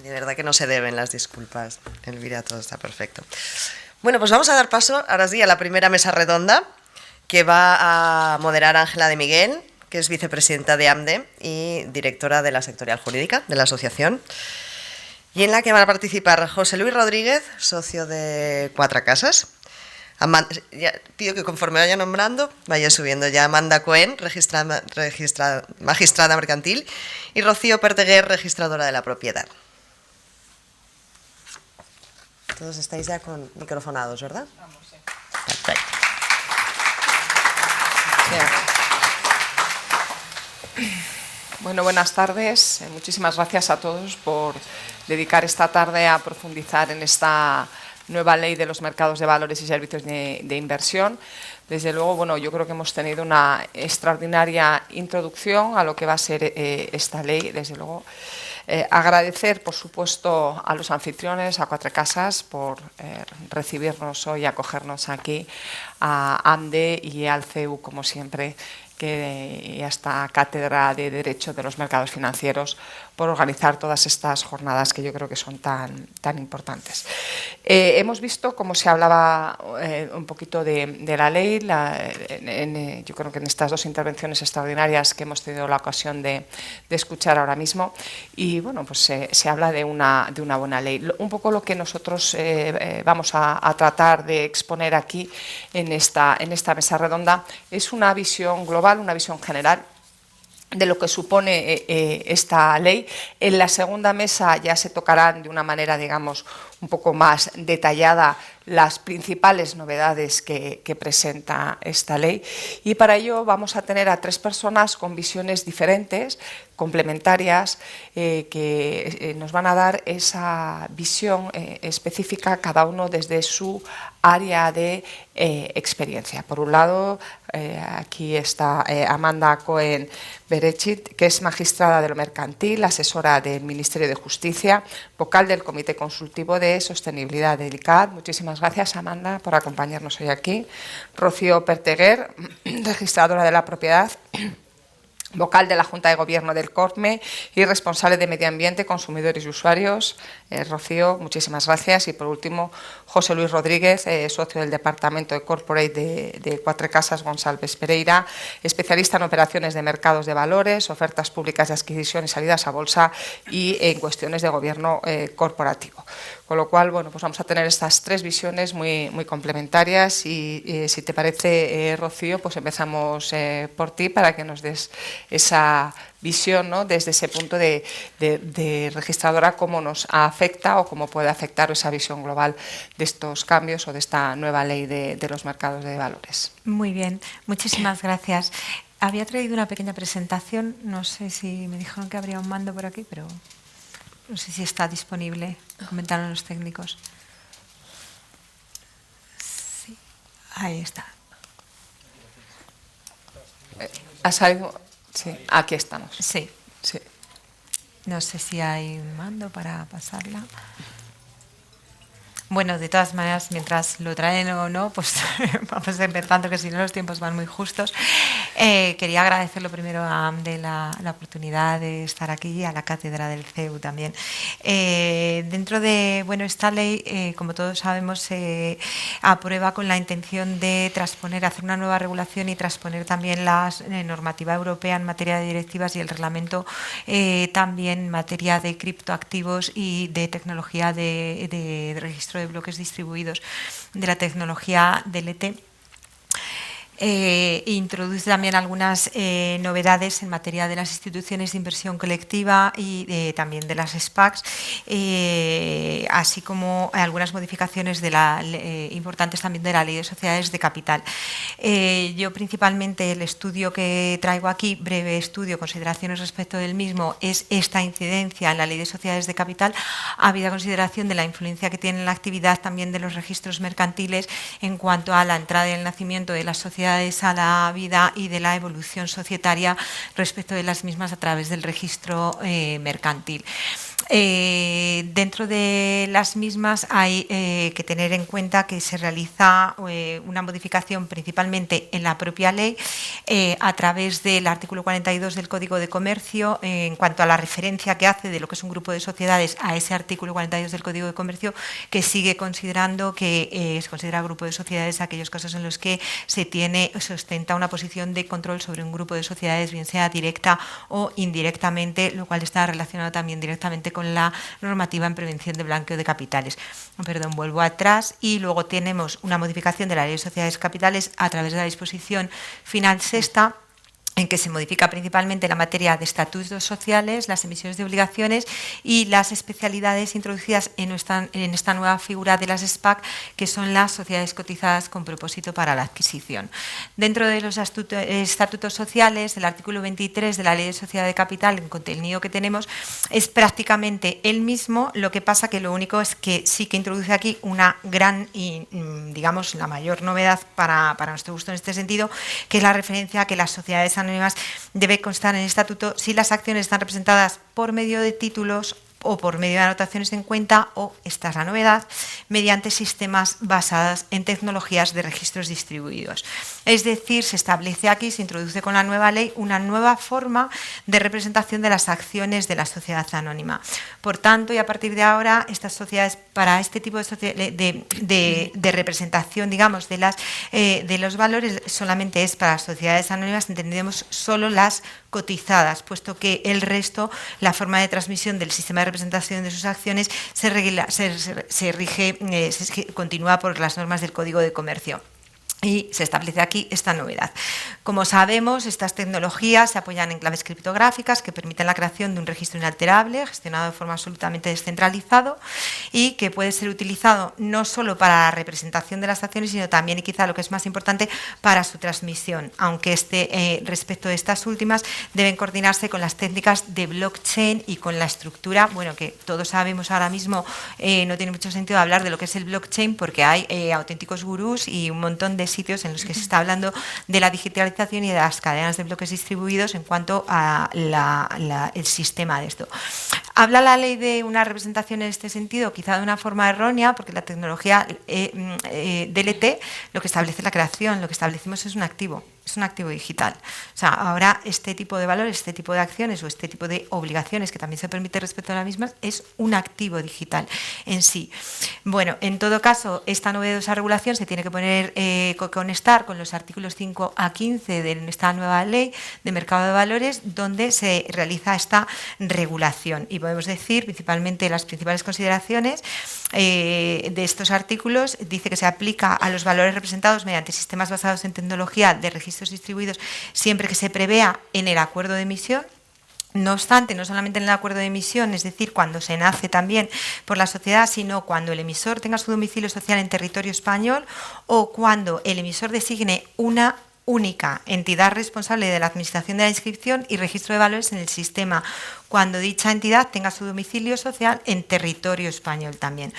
De verdad que no se deben las disculpas, Elvira, todo está perfecto. Bueno, pues vamos a dar paso, ahora sí, a la primera mesa redonda, que va a moderar Ángela de Miguel, que es vicepresidenta de AMDE y directora de la sectorial jurídica de la asociación, y en la que van a participar José Luis Rodríguez, socio de Cuatro Casas. Pido que conforme vaya nombrando, vaya subiendo ya Amanda Cohen, magistrada mercantil, y Rocío Perteguer, registradora de la propiedad. Todos estáis ya con microfonados, ¿verdad? Vamos, sí. Perfecto. Bueno, buenas tardes. Muchísimas gracias a todos por dedicar esta tarde a profundizar en esta nueva ley de los mercados de valores y servicios de inversión. Desde luego, bueno, yo creo que hemos tenido una extraordinaria introducción a lo que va a ser esta ley. Desde luego, agradecer, por supuesto, a los anfitriones, a Cuatro Casas, por recibirnos hoy, acogernos aquí, a AMDE y al CEU, como siempre, y a esta cátedra de Derecho de los Mercados Financieros, por organizar todas estas jornadas que yo creo que son tan importantes. Hemos visto cómo se hablaba un poquito de la ley, yo creo que en estas dos intervenciones extraordinarias que hemos tenido la ocasión de escuchar ahora mismo, y bueno, pues se habla de una buena ley. Un poco lo que nosotros vamos a tratar de exponer aquí en esta mesa redonda es una visión global, una visión general de lo que supone esta ley. En la segunda mesa ya se tocarán de una manera, digamos, un poco más detallada las principales novedades que presenta esta ley, y para ello vamos a tener a tres personas con visiones diferentes, complementarias, que nos van a dar esa visión específica, cada uno desde su área de experiencia. Por un lado, aquí está Amanda Cohen Berechit, que es magistrada de lo mercantil, asesora del Ministerio de Justicia, vocal del Comité Consultivo de Sostenibilidad del ICAD. Muchísimas gracias, Amanda, por acompañarnos hoy aquí. Rocío Perteguer, registradora de la propiedad, vocal de la Junta de Gobierno del CORME y responsable de Medio Ambiente, Consumidores y Usuarios. Rocío, muchísimas gracias. Y por último, José Luis Rodríguez, socio del Departamento de Corporate de Cuatro Casas González Pereira, especialista en operaciones de mercados de valores, ofertas públicas de adquisición y salidas a bolsa y en cuestiones de gobierno corporativo. Con lo cual, bueno, pues vamos a tener estas tres visiones muy complementarias y si te parece, Rocío, pues empezamos por ti para que nos des esa visión, ¿no?, desde ese punto de registradora, cómo nos afecta o cómo puede afectar esa visión global de estos cambios o de esta nueva ley de los mercados de valores. Muy bien, muchísimas gracias. Había traído una pequeña presentación, no sé si me dijeron que habría un mando por aquí, pero no sé si está disponible, comentaron los técnicos. Sí, ahí está. ¿Has algo? Sí, aquí estamos. Sí. Sí. No sé si hay un mando para pasarla. Bueno, de todas maneras, mientras lo traen o no, pues vamos empezando, que si no los tiempos van muy justos. Quería agradecer lo primero a AMDE la oportunidad de estar aquí y a la cátedra del CEU también. Dentro de esta ley, como todos sabemos, se aprueba con la intención de transponer, hacer una nueva regulación y transponer también la normativa europea en materia de directivas y el reglamento también en materia de criptoactivos y de tecnología de registro de bloques distribuidos de la tecnología DLT. Introduce también algunas novedades en materia de las instituciones de inversión colectiva y también de las SPACs, así como algunas modificaciones importantes también de la Ley de Sociedades de Capital. Yo principalmente el estudio que traigo aquí, breve estudio, consideraciones respecto del mismo, es esta incidencia en la Ley de Sociedades de Capital, habida consideración de la influencia que tiene en la actividad también de los registros mercantiles en cuanto a la entrada y el nacimiento de las sociedades a la vida y de la evolución societaria respecto de las mismas a través del registro mercantil. Dentro de las mismas hay que tener en cuenta que se realiza una modificación principalmente en la propia ley a través del artículo 42 del Código de Comercio en cuanto a la referencia que hace de lo que es un grupo de sociedades a ese artículo 42 del Código de Comercio, que sigue considerando que se considera grupo de sociedades aquellos casos en los que se ostenta una posición de control sobre un grupo de sociedades, bien sea directa o indirectamente, lo cual está relacionado también directamente con la normativa en prevención de blanqueo de capitales. Perdón, vuelvo atrás y luego tenemos una modificación de la Ley de Sociedades Capitales a través de la disposición final sexta, en que se modifica principalmente la materia de estatutos sociales, las emisiones de obligaciones y las especialidades introducidas en esta nueva figura de las SPAC, que son las sociedades cotizadas con propósito para la adquisición. Dentro de los estatutos sociales, el artículo 23 de la Ley de Sociedad de Capital, el contenido que tenemos es prácticamente el mismo, lo que pasa que lo único es que sí que introduce aquí una gran y, digamos, la mayor novedad para nuestro gusto en este sentido, que es la referencia a que las sociedades anónimas debe constar en el estatuto si las acciones están representadas por medio de títulos o por medio de anotaciones en cuenta o, esta es la novedad, mediante sistemas basados en tecnologías de registros distribuidos. Es decir, se establece aquí, se introduce con la nueva ley una nueva forma de representación de las acciones de la sociedad anónima. Por tanto, y a partir de ahora, estas sociedades, para este tipo de representación, digamos, de los valores, solamente es para sociedades anónimas, entendemos solo las cotizadas, puesto que el resto, la forma de transmisión del sistema de representación de sus acciones continúa por las normas del Código de Comercio. Y se establece aquí esta novedad. Como sabemos, estas tecnologías se apoyan en claves criptográficas que permiten la creación de un registro inalterable, gestionado de forma absolutamente descentralizado y que puede ser utilizado no solo para la representación de las acciones, sino también, y quizá lo que es más importante, para su transmisión, aunque respecto de estas últimas deben coordinarse con las técnicas de blockchain y con la estructura, bueno, que todos sabemos ahora mismo, no tiene mucho sentido hablar de lo que es el blockchain porque hay auténticos gurús y un montón de sitios en los que se está hablando de la digitalización y de las cadenas de bloques distribuidos en cuanto a el sistema de esto. Habla la ley de una representación en este sentido, quizá de una forma errónea, porque la tecnología DLT lo que establece la creación, lo que establecimos es un activo digital. O sea, ahora este tipo de valores, este tipo de acciones o este tipo de obligaciones que también se permite respecto a las mismas es un activo digital en sí. Bueno, en todo caso, esta novedosa regulación se tiene que poner conectar con los artículos 5 a 15 de esta nueva ley de mercado de valores, donde se realiza esta regulación. Y podemos decir, principalmente, las principales consideraciones de estos artículos. Dice que se aplica a los valores representados mediante sistemas basados en tecnología de registros distribuidos siempre que se prevea en el acuerdo de emisión. No obstante, no solamente en el acuerdo de emisión, es decir, cuando se nace también por la sociedad, sino cuando el emisor tenga su domicilio social en territorio español o cuando el emisor designe una única entidad responsable de la administración de la inscripción y registro de valores en el sistema, cuando dicha entidad tenga su domicilio social en territorio español también.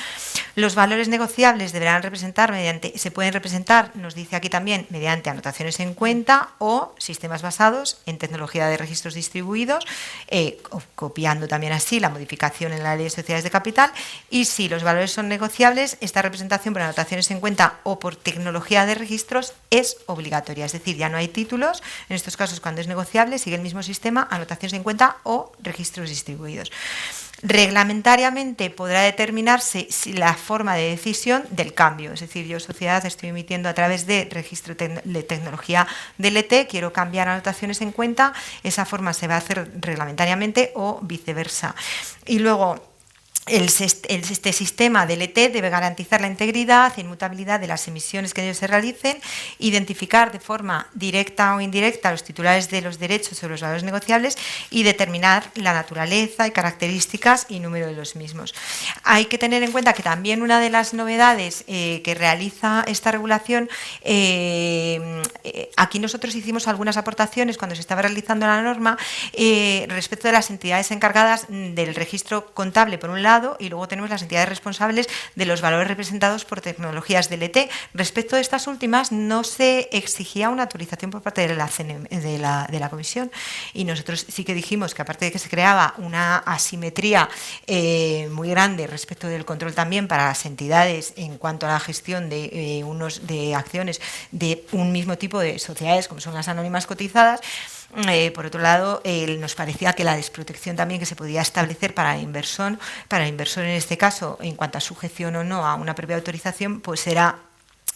Los valores negociables se pueden representar, nos dice aquí también, mediante anotaciones en cuenta o sistemas basados en tecnología de registros distribuidos, copiando también así la modificación en la Ley de Sociedades de Capital. Y si los valores son negociables, esta representación por anotaciones en cuenta o por tecnología de registros es obligatoria. Es decir, ya no hay títulos, en estos casos cuando es negociable sigue el mismo sistema, anotaciones en cuenta o registros distribuidos. Reglamentariamente podrá determinarse la forma de decisión del cambio, es decir, yo sociedad estoy emitiendo a través de registro de tecnología DLT, quiero cambiar anotaciones en cuenta, esa forma se va a hacer reglamentariamente o viceversa. Y luego, este sistema DLT debe garantizar la integridad e inmutabilidad de las emisiones que ellos se realicen, identificar de forma directa o indirecta a los titulares de los derechos sobre los valores negociables y determinar la naturaleza y características y número de los mismos. Hay que tener en cuenta que también una de las novedades que realiza esta regulación, aquí nosotros hicimos algunas aportaciones cuando se estaba realizando la norma respecto de las entidades encargadas del registro contable, por un lado, lado, y luego tenemos las entidades responsables de los valores representados por tecnologías DLT. Respecto de estas últimas, no se exigía una autorización por parte de la Comisión, y nosotros sí que dijimos que, aparte de que se creaba una asimetría muy grande respecto del control también para las entidades en cuanto a la gestión de acciones de un mismo tipo de sociedades, como son las anónimas cotizadas, por otro lado, nos parecía que la desprotección también que se podía establecer para el inversor en este caso, en cuanto a sujeción o no a una previa autorización, pues era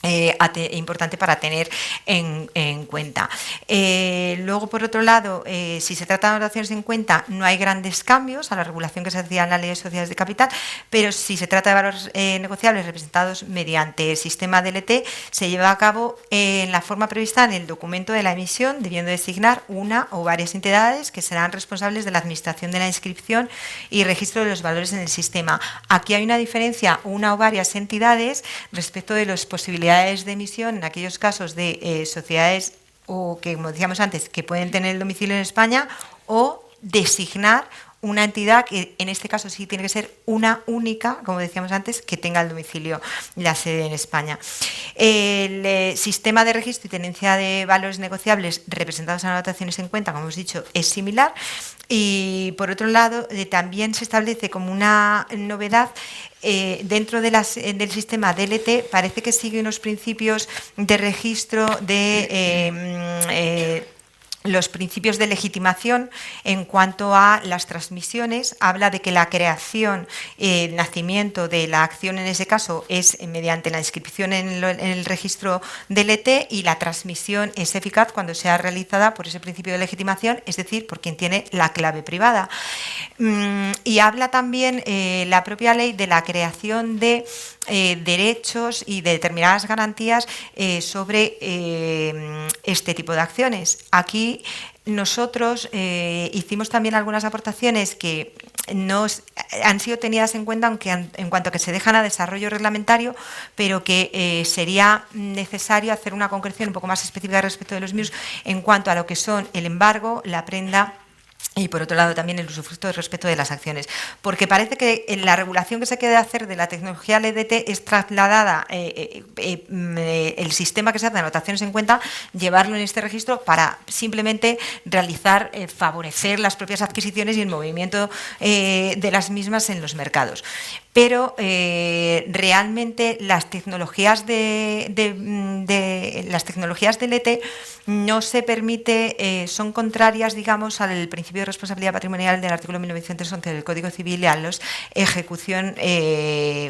importante para tener en cuenta. Luego, por otro lado, si se trata de valoraciones en cuenta, no hay grandes cambios a la regulación que se hacía en la Ley de Sociedades de Capital, pero si se trata de valores negociables representados mediante el sistema DLT, se lleva a cabo en la forma prevista en el documento de la emisión, debiendo designar una o varias entidades que serán responsables de la administración de la inscripción y registro de los valores en el sistema. Aquí hay una diferencia, una o varias entidades, respecto de las posibilidades de emisión en aquellos casos de sociedades o que, como decíamos antes, que pueden tener el domicilio en España, o designar una entidad que en este caso sí tiene que ser una única, como decíamos antes, que tenga el domicilio, la sede en España. El sistema de registro y tenencia de valores negociables representados en anotaciones en cuenta, como hemos dicho, es similar. Y por otro lado, también se establece como una novedad dentro del sistema DLT, parece que sigue unos principios de registro de los principios de legitimación en cuanto a las transmisiones. Habla de que la creación, el nacimiento de la acción en ese caso es mediante la inscripción en el registro DLT, y la transmisión es eficaz cuando sea realizada por ese principio de legitimación, es decir, por quien tiene la clave privada. Y habla también la propia ley de la creación de derechos y de determinadas garantías sobre este tipo de acciones. Aquí nosotros hicimos también algunas aportaciones que han sido tenidas en cuenta, aunque en cuanto a que se dejan a desarrollo reglamentario, pero que sería necesario hacer una concreción un poco más específica respecto de los mismos en cuanto a lo que son el embargo, la prenda y, por otro lado, también el usufructo respecto de las acciones. Porque parece que la regulación que se quiere hacer de la tecnología LDT es trasladada, el sistema que se hace de anotaciones en cuenta, llevarlo en este registro para simplemente realizar, favorecer las propias adquisiciones y el movimiento de las mismas en los mercados. Pero realmente las tecnologías las tecnologías DLT no se permite, son contrarias, digamos, al principio de responsabilidad patrimonial del artículo 1911 del Código Civil y a la ejecución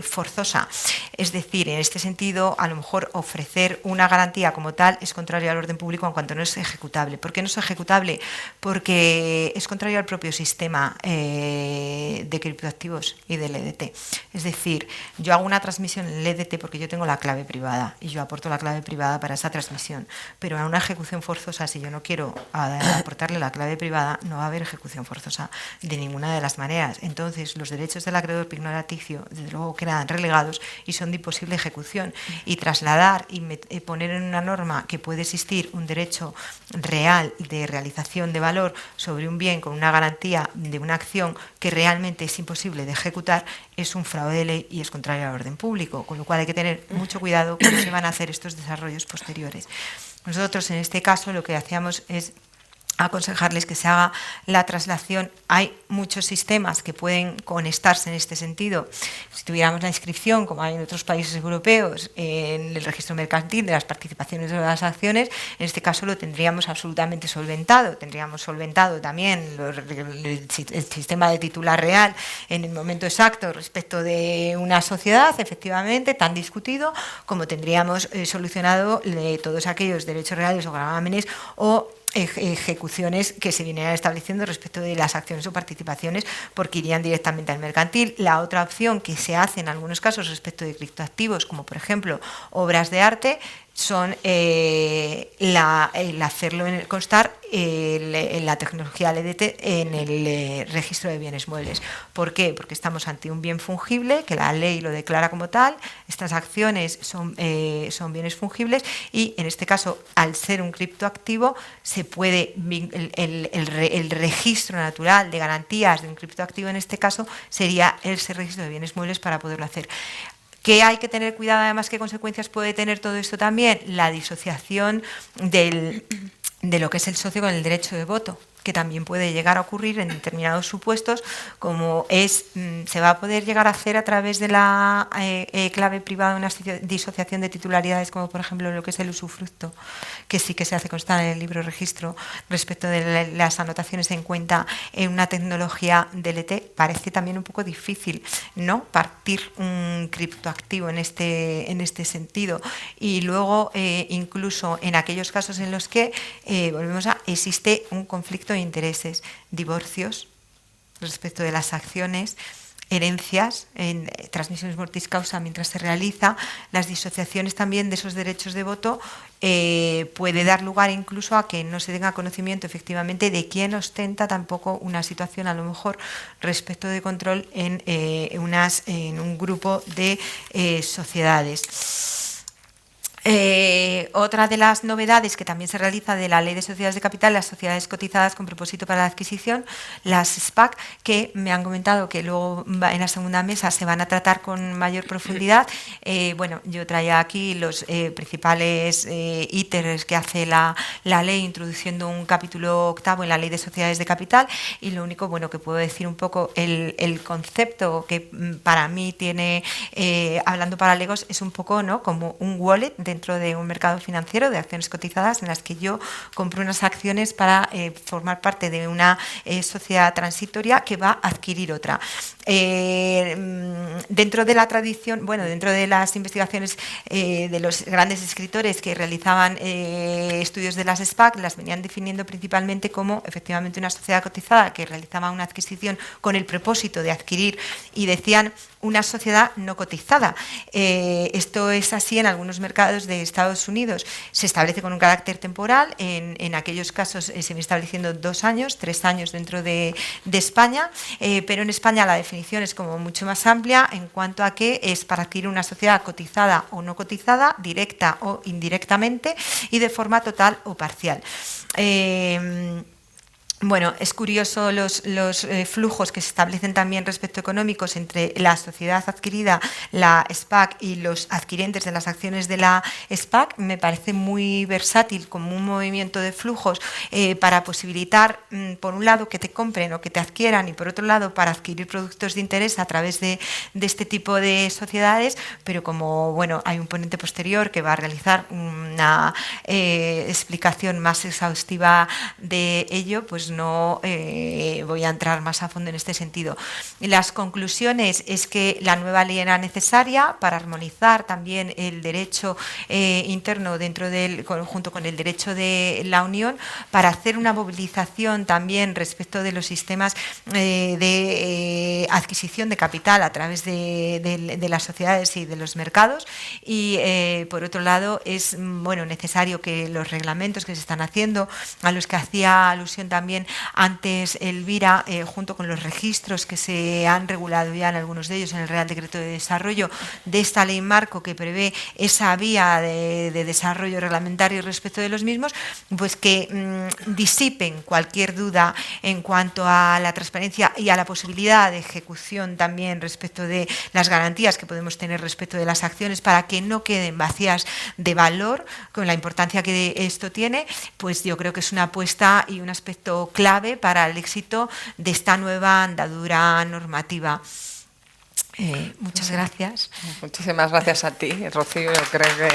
forzosa. Es decir, en este sentido, a lo mejor ofrecer una garantía como tal es contrario al orden público en cuanto no es ejecutable. ¿Por qué no es ejecutable? Porque es contrario al propio sistema de criptoactivos y del LDT. Es decir, yo hago una transmisión en el LDT porque yo tengo la clave privada y yo aporto la clave privada para esa transmisión, pero a una ejecución forzosa, si yo no quiero aportarle la clave privada, no va a haber ejecución forzosa de ninguna de las maneras. Entonces, los derechos del acreedor pignoraticio, desde luego, quedan relegados y son de imposible ejecución. Y trasladar y poner en una norma que puede existir un derecho real de realización de valor sobre un bien con una garantía de una acción que realmente es imposible de ejecutar, es un fraude de ley y es contrario al orden público, con lo cual hay que tener mucho cuidado cuando se van a hacer estos desarrollos posteriores. Nosotros, en este caso, lo que hacíamos es aconsejarles que se haga la traslación. Hay muchos sistemas que pueden conectarse en este sentido. Si tuviéramos la inscripción, como hay en otros países europeos, en el registro mercantil de las participaciones de las acciones, en este caso lo tendríamos absolutamente solventado. Tendríamos solventado también el sistema de titular real en el momento exacto respecto de una sociedad, efectivamente, tan discutido, como tendríamos solucionado todos aquellos derechos reales o gravámenes o ejecuciones que se vinieran estableciendo respecto de las acciones o participaciones, porque irían directamente al mercantil. La otra opción que se hace en algunos casos respecto de criptoactivos, como por ejemplo obras de arte, son el hacerlo constar en la tecnología LDT en el registro de bienes muebles. ¿Por qué? Porque estamos ante un bien fungible, que la ley lo declara como tal, estas acciones son bienes fungibles y en este caso, al ser un criptoactivo, se puede el registro natural de garantías de un criptoactivo en este caso sería ese registro de bienes muebles para poderlo hacer. ¿Qué hay que tener cuidado además? ¿Qué consecuencias puede tener todo esto también? La disociación de lo que es el socio con el derecho de voto, que también puede llegar a ocurrir en determinados supuestos, como se va a poder llegar a hacer a través de la clave privada una disociación de titularidades, como por ejemplo lo que es el usufructo, que sí que se hace constar en el libro registro respecto de las anotaciones en cuenta en una tecnología DLT. Parece también un poco difícil, ¿no?, partir un criptoactivo en este sentido. Y luego, incluso en aquellos casos en los que existe un conflicto de intereses, divorcios respecto de las acciones, herencias, en transmisiones mortis causa mientras se realiza, las disociaciones también de esos derechos de voto puede dar lugar incluso a que no se tenga conocimiento efectivamente de quién ostenta tampoco una situación a lo mejor respecto de control en un grupo de sociedades. Otra de las novedades que también se realiza de la Ley de Sociedades de Capital, las sociedades cotizadas con propósito para la adquisición, las SPAC, que me han comentado que luego en la segunda mesa se van a tratar con mayor profundidad. Bueno, yo traía aquí los principales íteres que hace la ley, introduciendo un capítulo octavo en la Ley de Sociedades de Capital, y lo único que puedo decir un poco, el concepto que para mí tiene, hablando para Legos, es un poco, ¿no?, como un wallet dentro de un mercado financiero de acciones cotizadas en las que yo compro unas acciones para formar parte de una sociedad transitoria que va a adquirir otra. Dentro de la tradición, dentro de las investigaciones de los grandes escritores que realizaban estudios de las SPAC, las venían definiendo principalmente como efectivamente una sociedad cotizada que realizaba una adquisición con el propósito de adquirir, y decían una sociedad no cotizada. Esto es así en algunos mercados de Estados Unidos. Se establece con un carácter temporal, en aquellos casos se viene estableciendo 2 años, 3 años dentro de España, pero en España la definición es como mucho más amplia en cuanto a que es para adquirir una sociedad cotizada o no cotizada, directa o indirectamente y de forma total o parcial. Bueno, es curioso los flujos que se establecen también respecto económicos entre la sociedad adquirida, la SPAC, y los adquirentes de las acciones de la SPAC. Me parece muy versátil como un movimiento de flujos para posibilitar, por un lado, que te compren o que te adquieran, y por otro lado, para adquirir productos de interés a través de este tipo de sociedades, pero como hay un ponente posterior que va a realizar una explicación más exhaustiva de ello, pues no voy a entrar más a fondo en este sentido. Las conclusiones es que la nueva ley era necesaria para armonizar también el derecho interno junto con el derecho de la Unión, para hacer una movilización también respecto de los sistemas de adquisición de capital a través de las sociedades y de los mercados, y por otro lado es necesario que los reglamentos que se están haciendo, a los que hacía alusión también antes Elvira, junto con los registros que se han regulado ya en algunos de ellos en el Real Decreto de Desarrollo de esta ley marco que prevé esa vía de desarrollo reglamentario respecto de los mismos, pues que disipen cualquier duda en cuanto a la transparencia y a la posibilidad de ejecución también respecto de las garantías que podemos tener respecto de las acciones, para que no queden vacías de valor, con la importancia que esto tiene. Pues yo creo que es una apuesta y un aspecto clave para el éxito de esta nueva andadura normativa. Muchas gracias. Muchísimas gracias a ti, Rocío. Yo creo que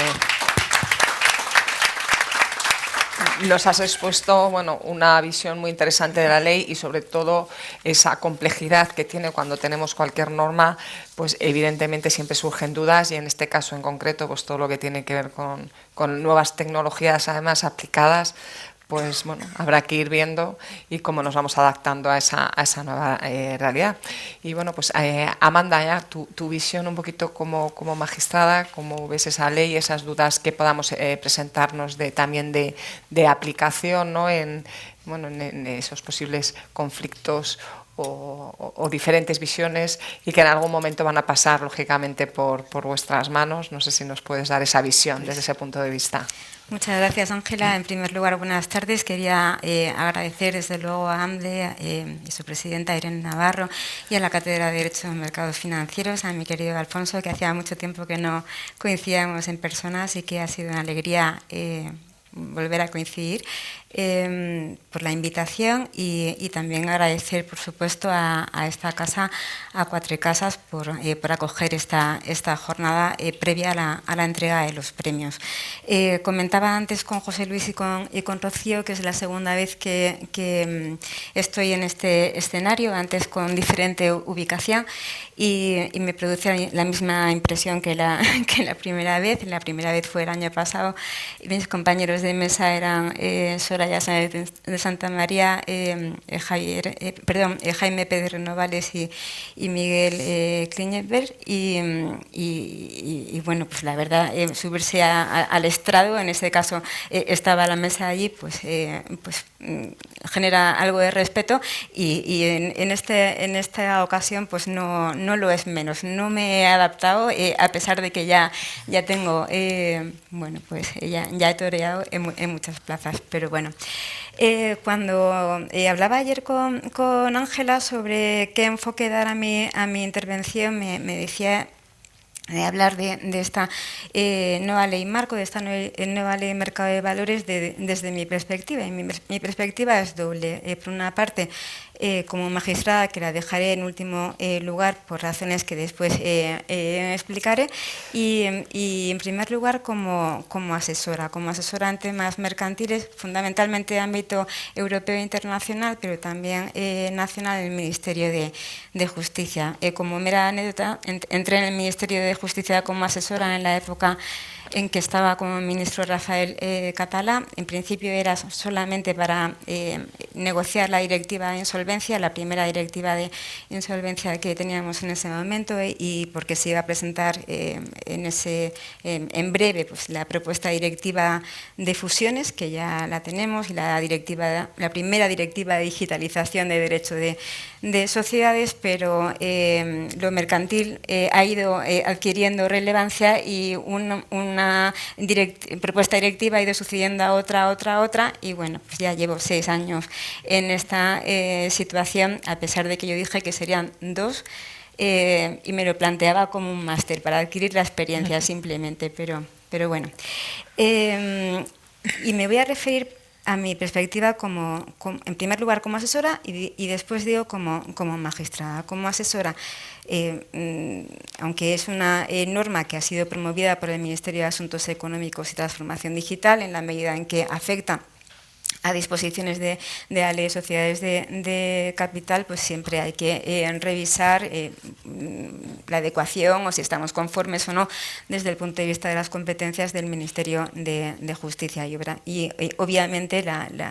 nos has expuesto una visión muy interesante de la ley, y sobre todo esa complejidad que tiene cuando tenemos cualquier norma, pues evidentemente siempre surgen dudas, y en este caso en concreto pues todo lo que tiene que ver con nuevas tecnologías además aplicadas, pues bueno, habrá que ir viendo y cómo nos vamos adaptando a esa nueva realidad. Y bueno, pues Amanda, ya tu visión un poquito como magistrada, cómo ves esa ley, esas dudas que podamos presentarnos también de aplicación, ¿no? en esos posibles conflictos o diferentes visiones y que en algún momento van a pasar, lógicamente, por vuestras manos. No sé si nos puedes dar esa visión desde ese punto de vista. Muchas gracias, Ángela. En primer lugar, buenas tardes. Quería agradecer, desde luego, a AMDE y su presidenta, Irene Navarro, y a la Cátedra de Derecho en Mercados Financieros, a mi querido Alfonso, que hacía mucho tiempo que no coincidíamos en persona, así que ha sido una alegría volver a coincidir, por la invitación y también agradecer, por supuesto, a esta casa, a Quatre Casas, por acoger esta jornada previa a la entrega de los premios. Comentaba antes con José Luis y con Rocío que es la segunda vez que estoy en este escenario, antes con diferente ubicación, y me produce la misma impresión que la primera vez. La primera vez fue el año pasado y mis compañeros de mesa eran Soraya Sáenz de Santa María, Jaime Pérez Renovales y Miguel Kliñeberg, y bueno, pues la verdad, subirse al estrado, en este caso estaba la mesa allí, pues genera algo de respeto, y en esta ocasión pues no lo es menos. No me he adaptado, a pesar de que ya tengo, bueno, pues ya he toreado en muchas plazas, pero bueno. Cuando hablaba ayer con Ángela sobre qué enfoque dar a mi intervención, me decía de hablar de esta nueva ley marco, de esta nueva ley de mercado de valores desde mi perspectiva. Y mi perspectiva es doble. Por una parte, como magistrada, que la dejaré en último lugar por razones que después explicaré, y en primer lugar como asesora en temas mercantiles, fundamentalmente de ámbito europeo e internacional, pero también nacional, en el Ministerio de Justicia. Como mera anécdota, entré en el Ministerio de Justicia como asesora en la época en que estaba como ministro Rafael Catalá. En principio era solamente para negociar la directiva de insolvencia, la primera directiva de insolvencia que teníamos en ese momento, y porque se iba a presentar en breve pues, la propuesta directiva de fusiones, que ya la tenemos, y la primera directiva de digitalización de derecho de sociedades, pero lo mercantil ha ido adquiriendo relevancia, y una propuesta directiva ha ido sucediendo a otra, y bueno, pues ya llevo 6 años en esta situación, a pesar de que yo dije que serían 2, y me lo planteaba como un máster para adquirir la experiencia simplemente, pero bueno. Y me voy a referir a mi perspectiva en primer lugar como asesora, y después digo como magistrada. Como asesora, aunque es una norma que ha sido promovida por el Ministerio de Asuntos Económicos y Transformación Digital, en la medida en que afecta a disposiciones de la Ley de Sociedades de Capital, pues siempre hay que revisar la adecuación, o si estamos conformes o no, desde el punto de vista de las competencias del Ministerio de Justicia y obviamente,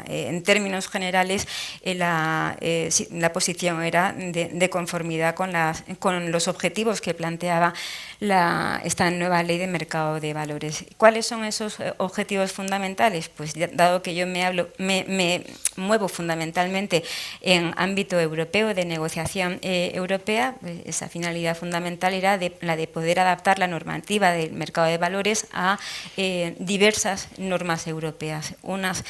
en términos generales, la posición era de conformidad con los objetivos que planteaba esta nueva Ley de Mercado de Valores. ¿Cuáles son esos objetivos fundamentales? Pues dado que yo me muevo fundamentalmente en ámbito europeo, de negociación europea, pues esa finalidad fundamental era la de poder adaptar la normativa del mercado de valores a diversas normas europeas, unas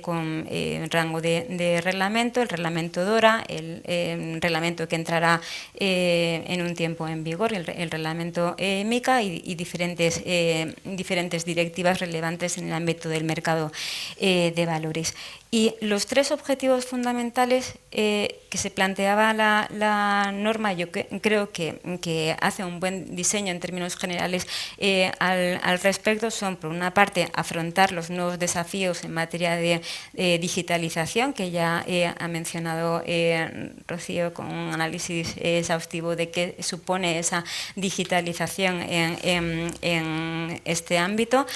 con rango de reglamento, el reglamento DORA, el reglamento que entrará en un tiempo en vigor, el reglamento MICA, y diferentes directivas relevantes en el ámbito del mercado de valores. Y los tres objetivos fundamentales que se planteaba la norma, yo creo que hace un buen diseño en términos generales al respecto, son, por una parte, afrontar los nuevos desafíos en materia de digitalización, que ya ha mencionado Rocío con un análisis exhaustivo de qué supone esa digitalización en este ámbito,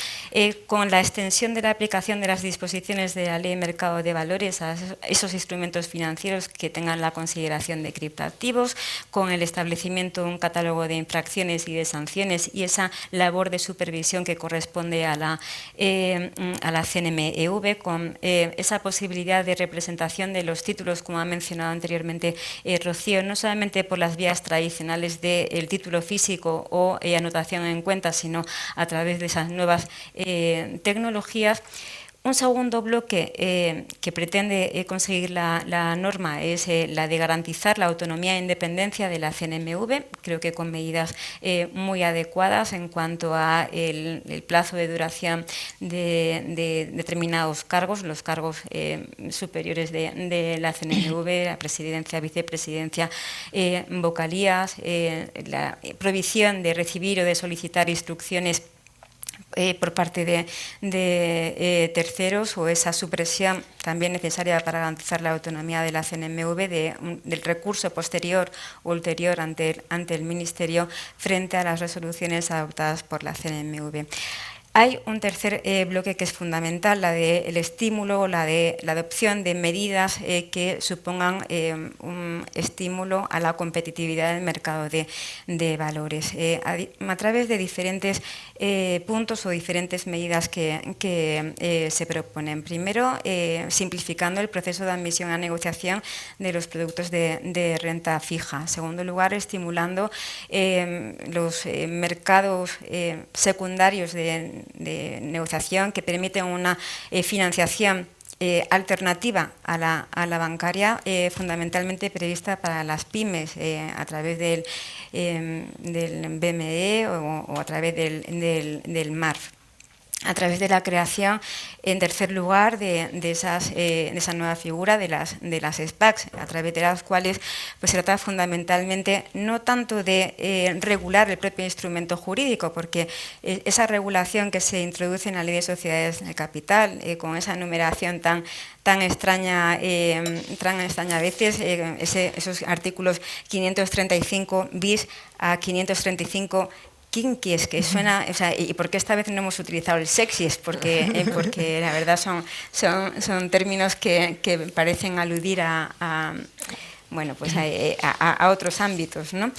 con la extensión de la aplicación de las disposiciones de la Ley de Mercado de Valores a esos instrumentos financieros que tengan la consideración de criptoactivos, con el establecimiento de un catálogo de infracciones y de sanciones y esa labor de supervisión que corresponde a la CNMV, con esa posibilidad de representación de los títulos, como ha mencionado anteriormente Rocío, no solamente por las vías tradicionales del título físico o anotación en cuenta, sino a través de esas nuevas tecnologías. Un segundo bloque que pretende conseguir la norma es la de garantizar la autonomía e independencia de la CNMV, creo que con medidas muy adecuadas en cuanto a el plazo de duración de determinados cargos, los cargos superiores de la CNMV, la presidencia, vicepresidencia, vocalías, la prohibición de recibir o de solicitar instrucciones por parte de terceros, o esa supresión también necesaria para garantizar la autonomía de la CNMV del recurso posterior o ulterior ante el Ministerio frente a las resoluciones adoptadas por la CNMV. Hay un tercer bloque que es fundamental, la del estímulo, la adopción de medidas que supongan un estímulo a la competitividad del mercado de valores, a través de diferentes puntos o diferentes medidas que se proponen. Primero, simplificando el proceso de admisión a negociación de los productos de renta fija. En segundo lugar, estimulando los mercados secundarios de negociación que permiten una financiación alternativa a la bancaria, fundamentalmente prevista para las pymes a través del BME o a través del MARF. A través de la creación, en tercer lugar, de esa nueva figura de las SPACs, a través de las cuales pues, se trata fundamentalmente no tanto de regular el propio instrumento jurídico, porque esa regulación que se introduce en la Ley de Sociedades de Capital, con esa numeración tan extraña a veces, esos artículos 535 bis a 535 kinkies, que suena, o sea, y por qué esta vez no hemos utilizado el sexies, porque la verdad son términos que parecen aludir bueno, pues a otros ámbitos, ¿no?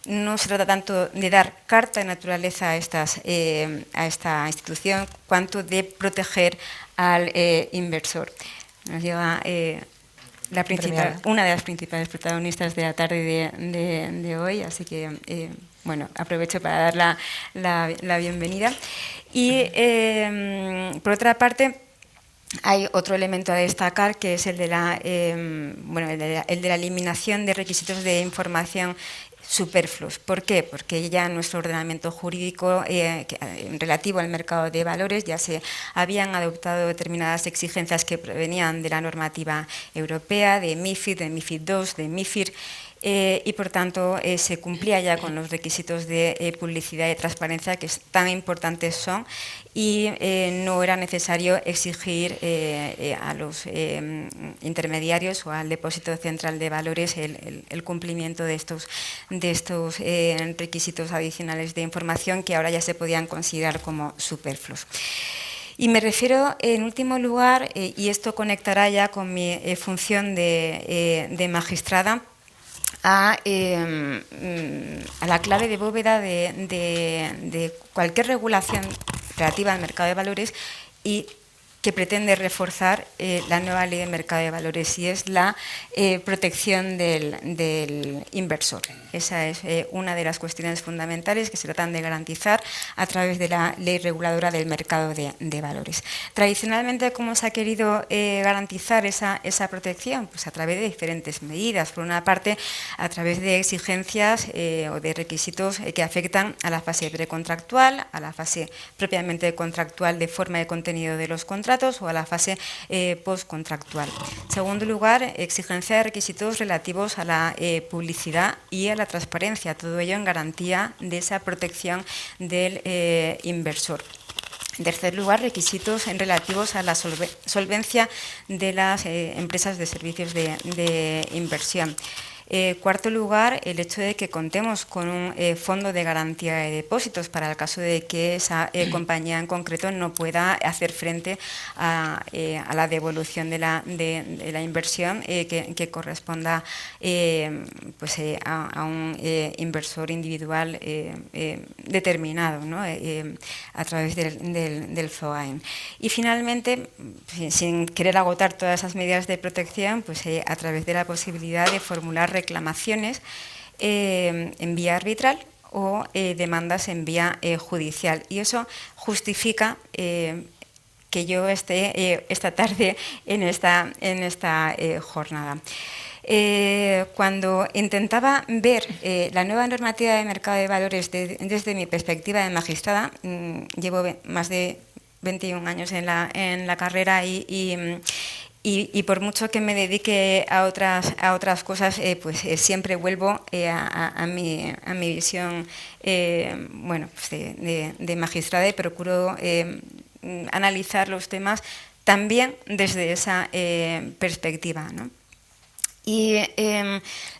No se trata tanto de dar carta de naturaleza a esta institución, cuanto de proteger al inversor. Nos lleva una de las principales protagonistas de la tarde de hoy, así que bueno, aprovecho para dar la bienvenida. Y por otra parte, hay otro elemento a destacar, que es el de la eliminación de requisitos de información superfluos. ¿Por qué? Porque ya en nuestro ordenamiento jurídico relativo al mercado de valores ya se habían adoptado determinadas exigencias que provenían de la normativa europea, de MiFID, de MiFID II, de MiFIR, y por tanto se cumplía ya con los requisitos de publicidad y transparencia que tan importantes son, y no era necesario exigir a los intermediarios o al depósito central de valores el cumplimiento de estos requisitos adicionales de información que ahora ya se podían considerar como superfluos. Y me refiero, en último lugar, y esto conectará ya con mi función de magistrada, a la clave de bóveda de cualquier regulación relativa al mercado de valores y que pretende reforzar la nueva Ley de Mercado de Valores, y es la protección del inversor. Esa es una de las cuestiones fundamentales que se tratan de garantizar a través de la Ley Reguladora del Mercado de Valores. Tradicionalmente, ¿cómo se ha querido garantizar esa protección? Pues a través de diferentes medidas. Por una parte, a través de exigencias o de requisitos que afectan a la fase precontractual, a la fase propiamente contractual de forma y contenido de los contratos, contratos o a la fase postcontractual. En segundo lugar, exigencia de requisitos relativos a la publicidad y a la transparencia, todo ello en garantía de esa protección del inversor. En tercer lugar, requisitos relativos a la solvencia de las empresas de servicios de inversión. Cuarto lugar, el hecho de que contemos con un fondo de garantía de depósitos para el caso de que esa compañía en concreto no pueda hacer frente a la devolución de la inversión que corresponda pues, a un inversor individual determinado, ¿no? A través del FOAIN. Y finalmente, sin querer agotar todas esas medidas de protección, pues a través de la posibilidad de formular reclamaciones en vía arbitral o demandas en vía judicial. Y eso justifica que yo esté esta tarde en esta jornada. Cuando intentaba ver la nueva normativa de mercado de valores desde mi perspectiva de magistrada, llevo más de 21 años en la carrera y por mucho que me dedique a otras cosas, pues siempre vuelvo a mi visión bueno, pues de magistrada y procuro analizar los temas también desde esa perspectiva, ¿no? Y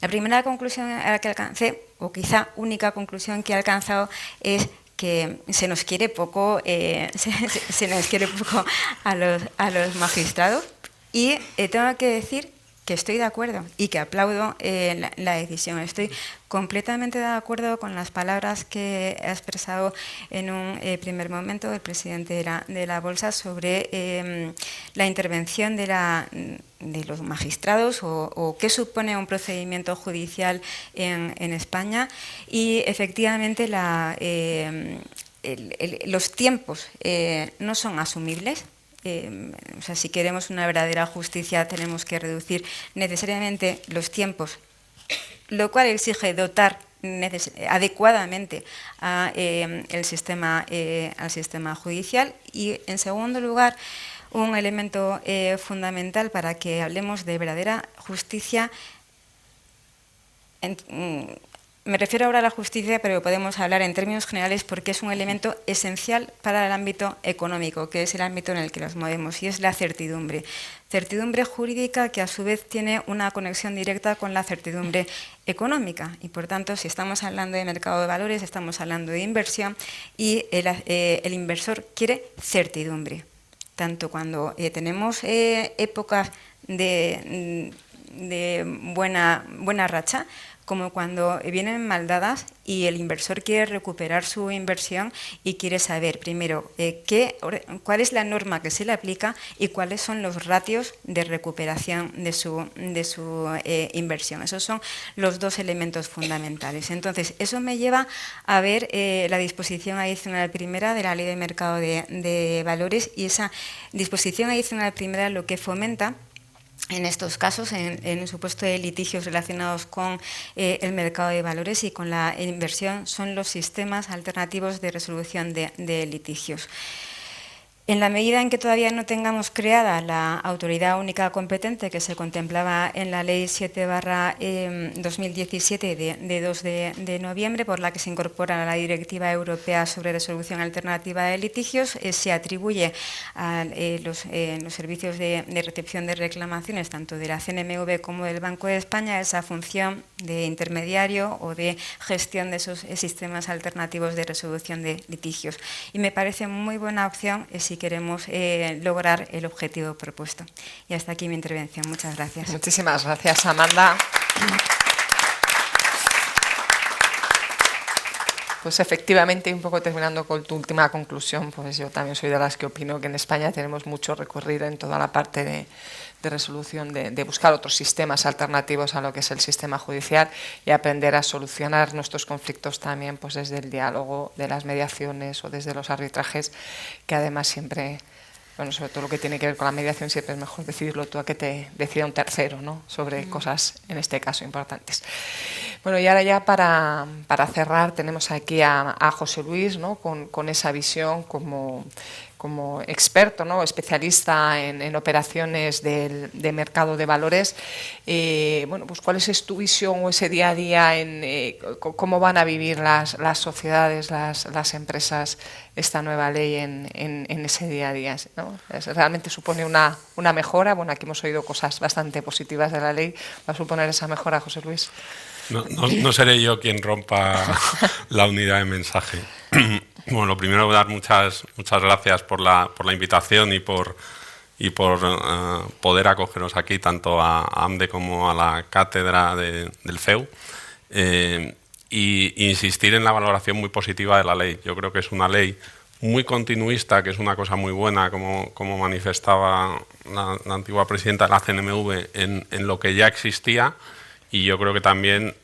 la primera conclusión a la que alcancé, o quizá única conclusión que he alcanzado, es que se nos quiere poco, se nos quiere poco a los magistrados. Y tengo que decir que estoy de acuerdo y que aplaudo la decisión. Estoy completamente de acuerdo con las palabras que ha expresado en un primer momento el presidente de la Bolsa sobre la intervención de los magistrados o qué supone un procedimiento judicial en España. Y efectivamente los tiempos no son asumibles. O sea, si queremos una verdadera justicia tenemos que reducir necesariamente los tiempos, lo cual exige dotar adecuadamente al sistema judicial. Y en segundo lugar, un elemento fundamental para que hablemos de verdadera justicia. Me refiero ahora a la justicia, pero podemos hablar en términos generales porque es un elemento esencial para el ámbito económico, que es el ámbito en el que nos movemos, y es la certidumbre. Certidumbre jurídica que a su vez tiene una conexión directa con la certidumbre económica. Y por tanto, si estamos hablando de mercado de valores, estamos hablando de inversión y el inversor quiere certidumbre. Tanto cuando tenemos épocas de buena racha, como cuando vienen maldadas y el inversor quiere recuperar su inversión y quiere saber primero cuál es la norma que se le aplica y cuáles son los ratios de recuperación de su inversión. Esos son los dos elementos fundamentales. Entonces, eso me lleva a ver la disposición adicional primera de la Ley de Mercado de Valores, y esa disposición adicional primera lo que fomenta en estos casos, en el supuesto de litigios relacionados con el mercado de valores y con la inversión, son los sistemas alternativos de resolución de litigios. En la medida en que todavía no tengamos creada la autoridad única competente que se contemplaba en la Ley 7/2017 de 2 de noviembre, por la que se incorpora la Directiva Europea sobre Resolución Alternativa de Litigios, se atribuye a los servicios de recepción de reclamaciones, tanto de la CNMV como del Banco de España, esa función de intermediario o de gestión de esos sistemas alternativos de resolución de litigios. Y me parece muy buena opción si queremos lograr el objetivo propuesto. Y hasta aquí mi intervención. Muchas gracias. Muchísimas gracias, Amanda. Pues efectivamente, un poco terminando con tu última conclusión, pues yo también soy de las que opino que en España tenemos mucho recorrido en toda la parte de resolución, de buscar otros sistemas alternativos a lo que es el sistema judicial y aprender a solucionar nuestros conflictos también pues desde el diálogo, de las mediaciones o desde los arbitrajes, que además siempre, bueno, sobre todo lo que tiene que ver con la mediación, siempre es mejor decidirlo tú a que te decida un tercero, ¿no?, sobre cosas, en este caso, importantes. Bueno, y ahora ya para cerrar tenemos aquí a José Luis, ¿no?, con esa visión como como experto, ¿no? Especialista en operaciones de mercado de valores, bueno, pues ¿cuál es tu visión o ese día a día en cómo van a vivir las sociedades, las empresas, esta nueva ley en ese día a día, ¿no? ¿Realmente supone una mejora? Bueno, aquí hemos oído cosas bastante positivas de la ley. ¿Va a suponer esa mejora, José Luis? No seré yo quien rompa la unidad de mensaje. Bueno, lo primero, dar muchas gracias por la invitación y por poder acogeros aquí, tanto a AMDE como a la cátedra del CEU, y insistir en la valoración muy positiva de la ley. Yo creo que es una ley muy continuista, que es una cosa muy buena, como manifestaba la antigua presidenta de la CNMV, en lo que ya existía. Y yo creo que también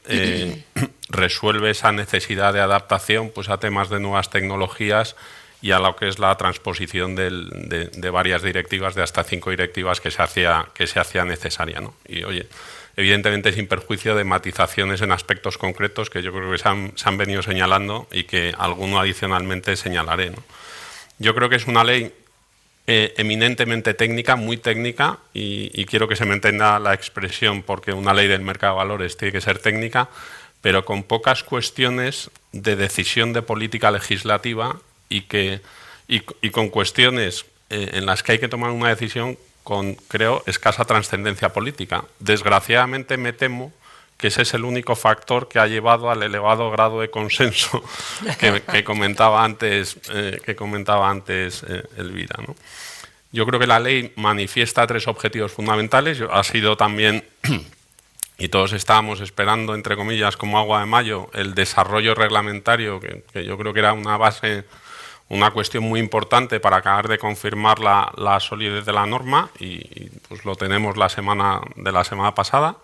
resuelve esa necesidad de adaptación, pues, a temas de nuevas tecnologías y a lo que es la transposición de varias directivas, de hasta 5 directivas que se hacía necesaria, ¿no? Y, oye, evidentemente sin perjuicio de matizaciones en aspectos concretos que yo creo que se han venido señalando y que alguno adicionalmente señalaré, ¿no? Yo creo que es una ley eminentemente técnica, muy técnica, y quiero que se me entienda la expresión, porque una ley del mercado de valores tiene que ser técnica, pero con pocas cuestiones de decisión de política legislativa y con cuestiones en las que hay que tomar una decisión con, creo, escasa trascendencia política. Desgraciadamente me temo que ese es el único factor que ha llevado al elevado grado de consenso que comentaba antes Elvira, ¿no? Yo creo que la ley manifiesta 3 objetivos fundamentales. Ha sido también, y todos estábamos esperando, entre comillas, como agua de mayo, el desarrollo reglamentario, que yo creo que era una base, una cuestión muy importante para acabar de confirmar la solidez de la norma, y pues lo tenemos la semana pasada.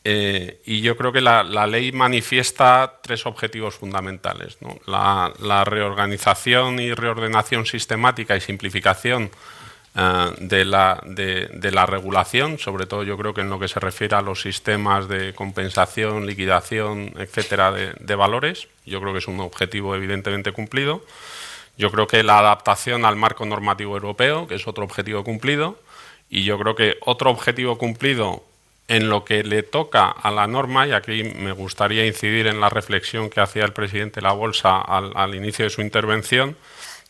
Y yo creo que la ley manifiesta 3 objetivos fundamentales, ¿no? La reorganización y reordenación sistemática y simplificación de la regulación, sobre todo yo creo que en lo que se refiere a los sistemas de compensación, liquidación, etcétera, de valores. Yo creo que es un objetivo evidentemente cumplido. Yo creo que la adaptación al marco normativo europeo, que es otro objetivo cumplido. Y yo creo que otro objetivo cumplido en lo que le toca a la norma, y aquí me gustaría incidir en la reflexión que hacía el presidente de la Bolsa al inicio de su intervención,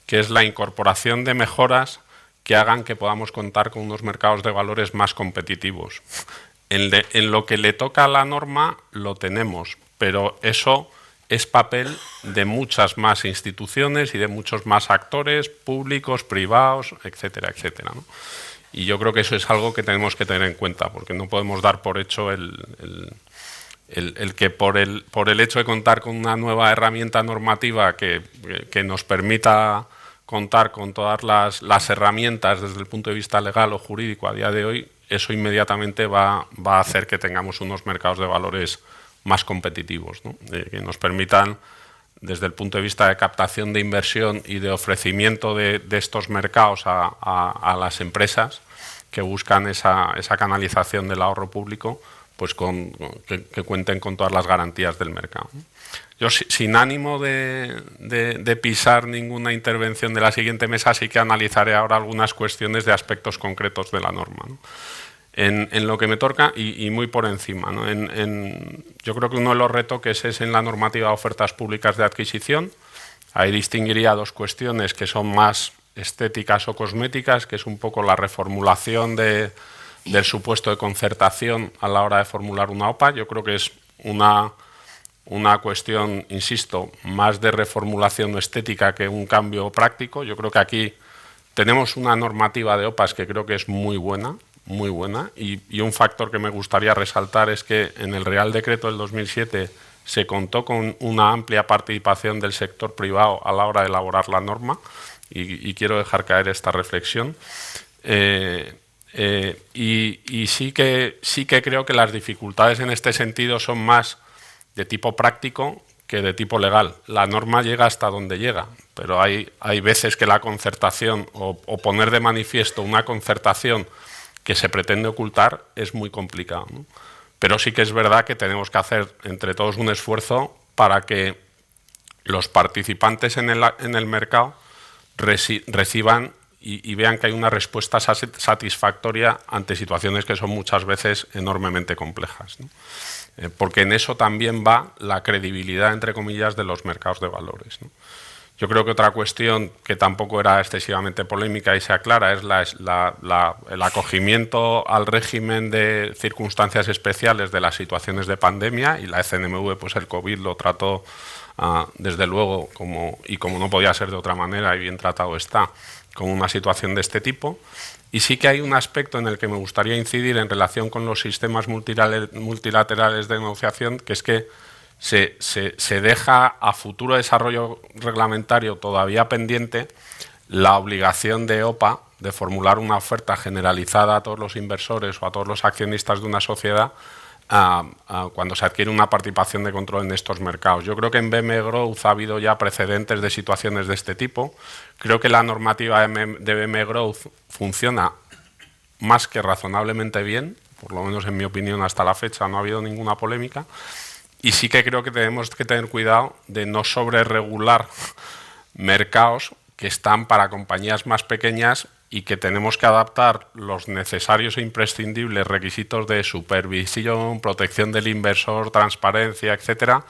que es la incorporación de mejoras que hagan que podamos contar con unos mercados de valores más competitivos. En lo que le toca a la norma lo tenemos, pero eso es papel de muchas más instituciones y de muchos más actores públicos, privados, etcétera, etcétera, ¿no? Y yo creo que eso es algo que tenemos que tener en cuenta, porque no podemos dar por hecho el que por el hecho de contar con una nueva herramienta normativa que nos permita contar con todas las herramientas desde el punto de vista legal o jurídico a día de hoy, eso inmediatamente va a hacer que tengamos unos mercados de valores más competitivos, ¿no? Que nos permitan, desde el punto de vista de captación de inversión y de ofrecimiento de estos mercados a las empresas que buscan esa canalización del ahorro público, pues que cuenten con todas las garantías del mercado. Yo, sin ánimo de pisar ninguna intervención de la siguiente mesa, sí que analizaré ahora algunas cuestiones de aspectos concretos de la norma, ¿no? En lo que me toca y muy por encima, ¿no? Yo creo que uno de los retoques es en la normativa de ofertas públicas de adquisición. Ahí distinguiría 2 cuestiones que son más estéticas o cosméticas, que es un poco la reformulación del supuesto de concertación a la hora de formular una OPA. Yo creo que es una cuestión, insisto, más de reformulación estética que un cambio práctico. Yo creo que aquí tenemos una normativa de OPAs que creo que es muy buena, y un factor que me gustaría resaltar es que en el Real Decreto del 2007 se contó con una amplia participación del sector privado a la hora de elaborar la norma, y quiero dejar caer esta reflexión. Y sí que creo que las dificultades en este sentido son más de tipo práctico que de tipo legal. La norma llega hasta donde llega, pero hay veces que la concertación o poner de manifiesto una concertación que se pretende ocultar es muy complicado, ¿no? Pero sí que es verdad que tenemos que hacer entre todos un esfuerzo para que los participantes en el mercado reciban y vean que hay una respuesta satisfactoria ante situaciones que son muchas veces enormemente complejas, ¿no? Porque en eso también va la credibilidad, entre comillas, de los mercados de valores, ¿no? Yo creo que otra cuestión que tampoco era excesivamente polémica y se aclara es el acogimiento al régimen de circunstancias especiales de las situaciones de pandemia, y la CNMV, pues el COVID lo trató desde luego, como no podía ser de otra manera y bien tratado está, con una situación de este tipo. Y sí que hay un aspecto en el que me gustaría incidir en relación con los sistemas multilaterales de negociación, que es que se deja a futuro desarrollo reglamentario todavía pendiente la obligación de OPA de formular una oferta generalizada a todos los inversores o a todos los accionistas de una sociedad cuando se adquiere una participación de control en estos mercados. Yo creo que en BM Growth ha habido ya precedentes de situaciones de este tipo. Creo que la normativa de BM Growth funciona más que razonablemente bien, por lo menos en mi opinión hasta la fecha no ha habido ninguna polémica, y sí que creo que tenemos que tener cuidado de no sobreregular mercados que están para compañías más pequeñas y que tenemos que adaptar los necesarios e imprescindibles requisitos de supervisión, protección del inversor, transparencia, etcétera,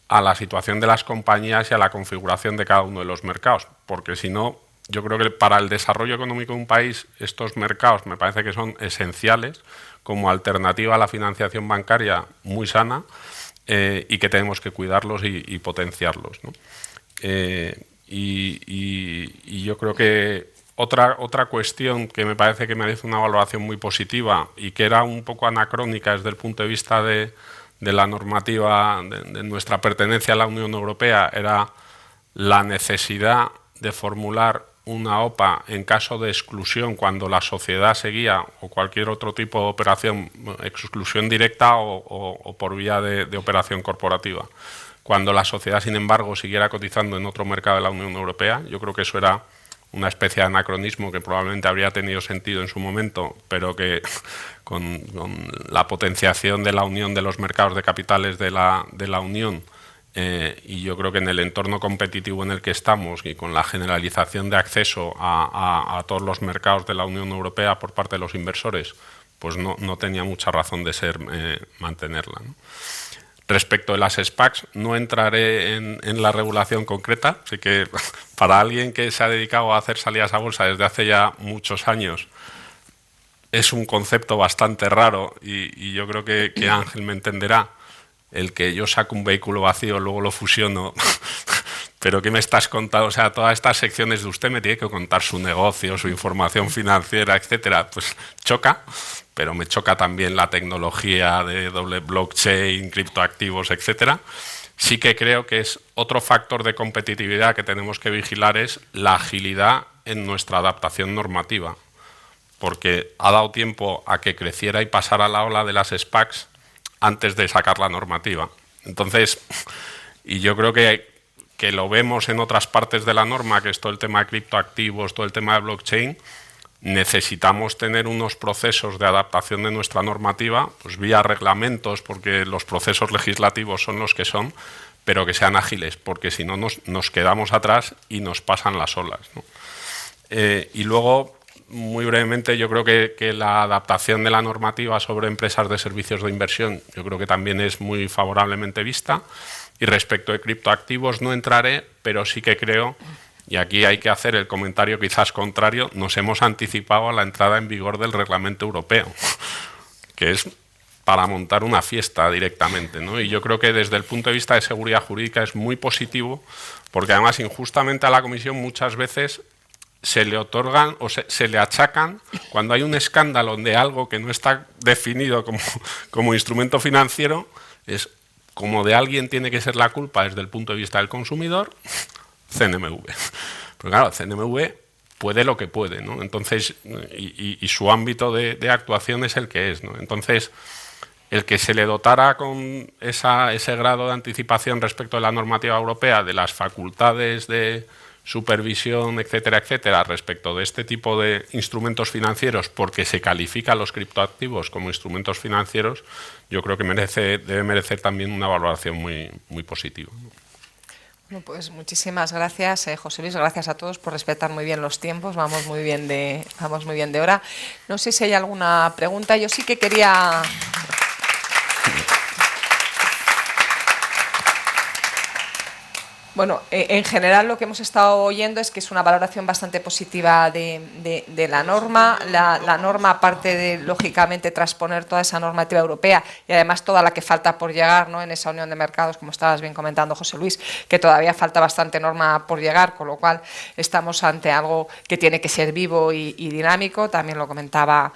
a la situación de las compañías y a la configuración de cada uno de los mercados, porque si no, yo creo que para el desarrollo económico de un país estos mercados me parece que son esenciales como alternativa a la financiación bancaria muy sana, y que tenemos que cuidarlos y potenciarlos, ¿no? Y yo creo que otra cuestión que me parece que merece una valoración muy positiva y que era un poco anacrónica desde el punto de vista de la normativa de nuestra pertenencia a la Unión Europea era la necesidad de formular una OPA en caso de exclusión cuando la sociedad seguía o cualquier otro tipo de operación, exclusión directa o por vía de operación corporativa. Cuando la sociedad, sin embargo, siguiera cotizando en otro mercado de la Unión Europea, yo creo que eso era una especie de anacronismo que probablemente habría tenido sentido en su momento, pero que con la potenciación de la unión de los mercados de capitales de la Unión, y yo creo que en el entorno competitivo en el que estamos y con la generalización de acceso a todos los mercados de la Unión Europea por parte de los inversores, pues no tenía mucha razón de ser mantenerla, ¿no? Respecto de las SPACs, no entraré en la regulación concreta, así que para alguien que se ha dedicado a hacer salidas a bolsa desde hace ya muchos años, es un concepto bastante raro y yo creo que Ángel me entenderá. El que yo saco un vehículo vacío, luego lo fusiono, pero ¿qué me estás contando? O sea, todas estas secciones de usted me tiene que contar su negocio, su información financiera, etcétera. Pues choca, pero me choca también la tecnología de doble blockchain, criptoactivos, etcétera. Sí que creo que es otro factor de competitividad que tenemos que vigilar es la agilidad en nuestra adaptación normativa, porque ha dado tiempo a que creciera y pasara la ola de las SPACs antes de sacar la normativa. Entonces, y yo creo que lo vemos en otras partes de la norma, que es todo el tema de criptoactivos, todo el tema de blockchain, necesitamos tener unos procesos de adaptación de nuestra normativa, pues vía reglamentos, porque los procesos legislativos son los que son, pero que sean ágiles, porque si no nos quedamos atrás y nos pasan las olas, ¿no? Y luego, muy brevemente, yo creo que la adaptación de la normativa sobre empresas de servicios de inversión yo creo que también es muy favorablemente vista. Y respecto de criptoactivos no entraré, pero sí que creo, y aquí hay que hacer el comentario quizás contrario, nos hemos anticipado a la entrada en vigor del reglamento europeo, que es para montar una fiesta directamente, ¿no? Y yo creo que desde el punto de vista de seguridad jurídica es muy positivo, porque además injustamente a la Comisión muchas veces se le otorgan o se le achacan cuando hay un escándalo de algo que no está definido como instrumento financiero, es como de alguien tiene que ser la culpa desde el punto de vista del consumidor, CNMV. Pero claro, CNMV puede lo que puede, ¿no? Entonces, y su ámbito de actuación es el que es, ¿no? Entonces, el que se le dotara con ese grado de anticipación respecto de la normativa europea, de las facultades de supervisión, etcétera, etcétera, respecto de este tipo de instrumentos financieros, porque se califican los criptoactivos como instrumentos financieros, yo creo que debe merecer también una valoración muy, muy positiva. Bueno, pues muchísimas gracias, José Luis, gracias a todos por respetar muy bien los tiempos, vamos muy bien de hora. No sé si hay alguna pregunta, yo sí que quería... Bueno, en general lo que hemos estado oyendo es que es una valoración bastante positiva de la norma. La norma, aparte de, lógicamente, transponer toda esa normativa europea y además toda la que falta por llegar, ¿no?, en esa unión de mercados, como estabas bien comentando, José Luis, que todavía falta bastante norma por llegar, con lo cual estamos ante algo que tiene que ser vivo y dinámico, también lo comentaba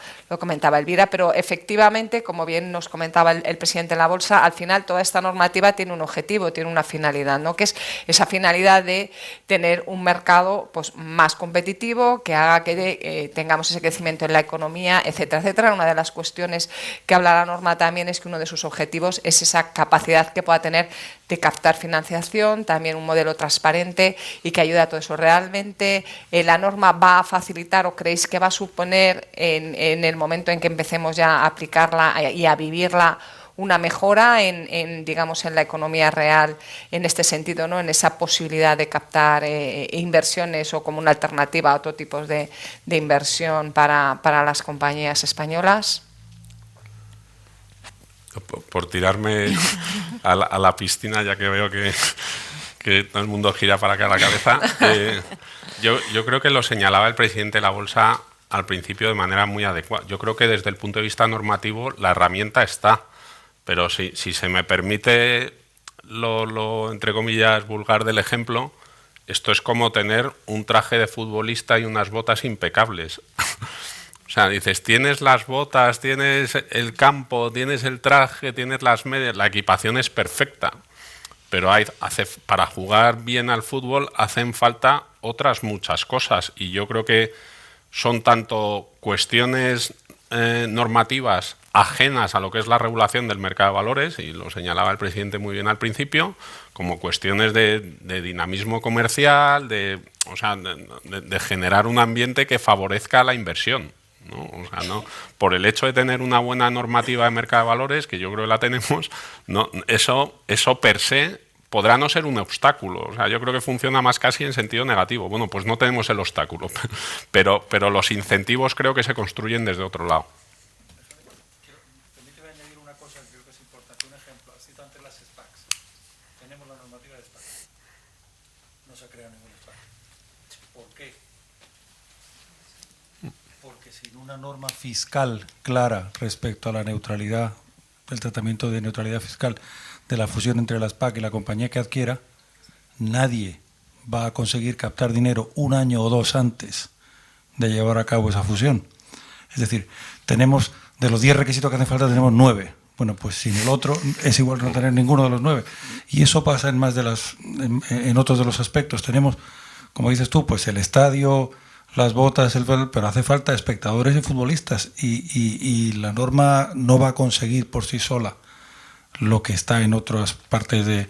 Elvira, pero efectivamente, como bien nos comentaba el presidente de la Bolsa, al final toda esta normativa tiene un objetivo, tiene una finalidad, ¿no?, que es esa finalidad de tener un mercado, pues, más competitivo, que haga que tengamos ese crecimiento en la economía, etcétera, etcétera. Una de las cuestiones que habla la norma también es que uno de sus objetivos es esa capacidad que pueda tener de captar financiación, también un modelo transparente y que ayude a todo eso. ¿Realmente la norma va a facilitar o creéis que va a suponer en el momento en que empecemos ya a aplicarla y a vivirla una mejora digamos, en la economía real en este sentido, ¿no?, en esa posibilidad de captar inversiones o como una alternativa a otro tipo de inversión para las compañías españolas? Por tirarme a la piscina, ya que veo que todo el mundo gira para acá la cabeza, yo creo que lo señalaba el presidente de la Bolsa al principio de manera muy adecuada. Yo creo que desde el punto de vista normativo la herramienta está. Pero si se me permite lo entre comillas vulgar del ejemplo, esto es como tener un traje de futbolista y unas botas impecables. O sea, dices, tienes las botas, tienes el campo, tienes el traje, tienes las medias, la equipación es perfecta. Pero para jugar bien al fútbol hacen falta otras muchas cosas. Y yo creo que son tanto cuestiones normativas ajenas a lo que es la regulación del mercado de valores, y lo señalaba el presidente muy bien al principio, como cuestiones de dinamismo comercial, de generar un ambiente que favorezca la inversión, ¿no? O sea, no, por el hecho de tener una buena normativa de mercado de valores, que yo creo que la tenemos, no, eso per se podrá no ser un obstáculo. O sea, yo creo que funciona más casi en sentido negativo. Bueno, pues no tenemos el obstáculo, pero los incentivos creo que se construyen desde otro lado. Permíteme añadir una cosa que creo que es importante. Un ejemplo, has citado antes las SPACs. Tenemos la normativa de SPACs. No se ha creado ningún SPAC. ¿Por qué? Porque sin una norma fiscal clara respecto a la neutralidad, el tratamiento de neutralidad fiscal de la fusión entre la SPAC y la compañía que adquiera, nadie va a conseguir captar dinero un año o dos antes de llevar a cabo esa fusión. Es decir, tenemos, de los 10 requisitos que hacen falta, tenemos 9. Bueno, pues sin el otro es igual no tener ninguno de los 9. Y eso pasa en en otros de los aspectos. Tenemos, como dices tú, pues el estadio, las botas, pero hace falta espectadores y futbolistas. Y la norma no va a conseguir por sí sola lo que está en otras partes de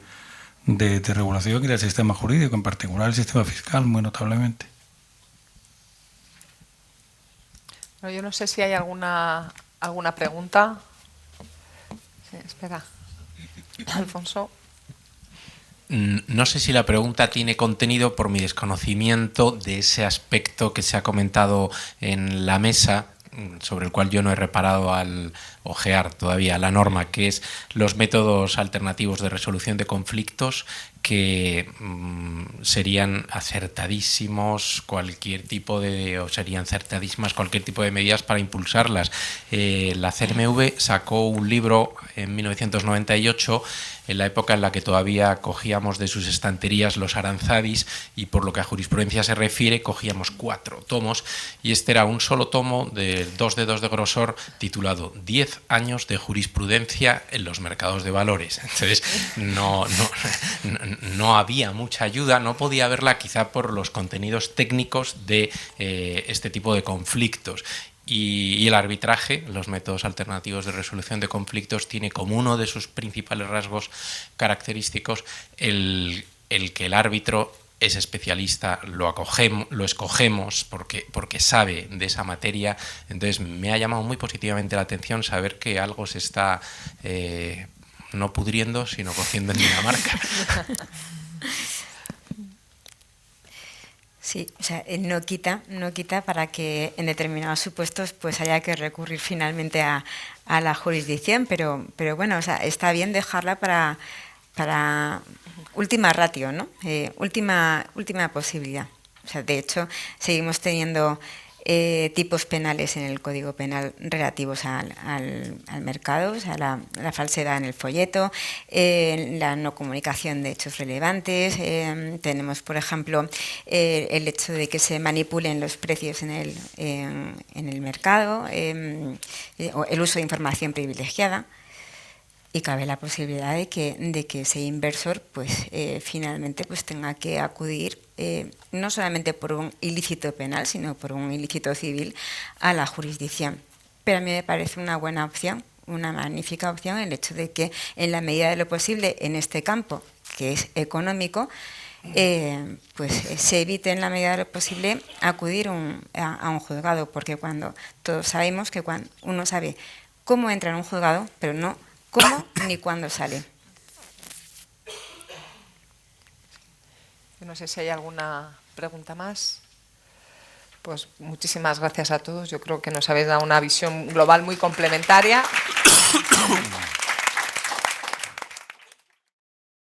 regulación y del sistema jurídico, en particular el sistema fiscal, muy notablemente. Yo no sé si hay alguna pregunta. Sí, espera. Alfonso. No sé si la pregunta tiene contenido por mi desconocimiento de ese aspecto que se ha comentado en la mesa, sobre el cual yo no he reparado al ojear todavía la norma, que es los métodos alternativos de resolución de conflictos, que serían acertadísimas cualquier tipo de medidas para impulsarlas. La CNMV sacó un libro en 1998, en la época en la que todavía cogíamos de sus estanterías los Aranzadis, y por lo que a jurisprudencia se refiere cogíamos 4 tomos, y este era un solo tomo de 2 dedos de grosor, titulado 10 años de jurisprudencia en los mercados de valores. Entonces no había mucha ayuda, no podía haberla quizá por los contenidos técnicos de este tipo de conflictos. Y el arbitraje, los métodos alternativos de resolución de conflictos, tiene como uno de sus principales rasgos característicos el que el árbitro es especialista, lo escogemos porque sabe de esa materia. Entonces me ha llamado muy positivamente la atención saber que algo se está no pudriendo, sino cociendo en Dinamarca. Sí, o sea, no quita para que en determinados supuestos pues haya que recurrir finalmente a la jurisdicción, pero bueno, o sea, está bien dejarla para última ratio, ¿no? Última posibilidad. O sea, de hecho, seguimos teniendo tipos penales en el Código Penal relativos al mercado, o sea, la falsedad en el folleto, la no comunicación de hechos relevantes, tenemos, por ejemplo, el hecho de que se manipulen los precios en el mercado, o el uso de información privilegiada. Y cabe la posibilidad de que ese inversor pues, finalmente pues, tenga que acudir no solamente por un ilícito penal, sino por un ilícito civil a la jurisdicción. Pero a mí me parece una buena opción, una magnífica opción, el hecho de que en la medida de lo posible en este campo, que es económico, pues se evite en la medida de lo posible acudir a un juzgado, porque todos sabemos que cuando uno sabe cómo entra en un juzgado, pero no cómo ni cuándo sale. No sé si hay alguna pregunta más. Pues muchísimas gracias a todos. Yo creo que nos habéis dado una visión global muy complementaria.